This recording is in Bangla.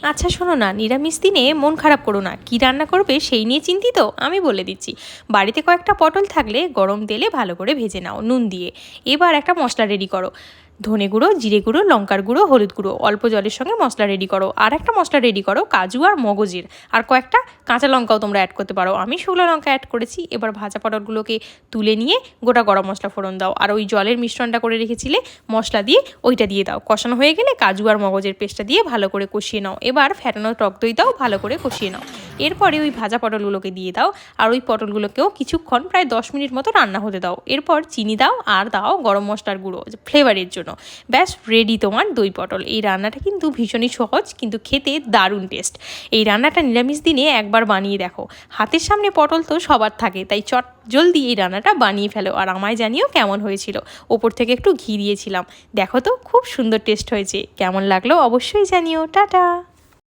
আচ্ছা শোনো না, নিরামিষ দিনে মন খারাপ করো না, কী রান্না করবে সেই নিয়ে চিন্তিত? আমি বলে দিচ্ছি। বাড়িতে কয়েকটা পটল থাকলে গরম তেলে ভালো করে ভেজে নাও নুন দিয়ে। এবার একটা মশলা রেডি করো। ধনে গুঁড়ো, জিরে গুঁড়ো, লঙ্কার গুঁড়ো, হলুদ গুঁড়ো, অল্প জলের সঙ্গে মশলা রেডি করো। আর একটা মশলা রেডি করো কাজু আর মগজের, আর কয়েকটা কাঁচা লঙ্কাও তোমরা অ্যাড করতে পারো। আমি শুকনো লঙ্কা অ্যাড করেছি। এবার ভাজা পটলগুলোকে তুলে নিয়ে গোটা গরম মশলা ফোড়ন দাও, আর ওই জলের মিশ্রণটা করে রেখেছিলে মশলা দিয়ে ওইটা দিয়ে দাও। কষানো হয়ে গেলে কাজু আর মগজের পেস্টটা দিয়ে ভালো করে কষিয়ে নাও। এবার ফ্যাটানো টক দই দাও, ভালো করে কষিয়ে নাও। এরপরে ওই ভাজা পটলগুলোকে দিয়ে দাও, আর ওই পটলগুলোকেও কিছুক্ষণ প্রায় 10 মিনিট মতো রান্না হতে দাও। এরপর চিনি দাও আর দাও গরম মশলার গুঁড়ো ফ্লেভারের জন্য। ব্যাস রেডি তোমার দই পটল। এই রান্নাটা কিন্তু ভীষণই সহজ, কিন্তু খেতে দারুণ টেস্ট। এই রান্নাটা নিরামিষ দিনে একবার বানিয়ে দেখো। হাতের সামনে পটল তো সবার থাকে, তাই চট জলদি এই রান্নাটা বানিয়ে ফেলো। আর আমায় জানিও কেমন হয়েছিল। ওপর থেকে একটু ঘি দিয়েছিলাম। দেখো তো খুব সুন্দর টেস্ট হয়েছে। কেমন লাগলো অবশ্যই জানিও। টাটা।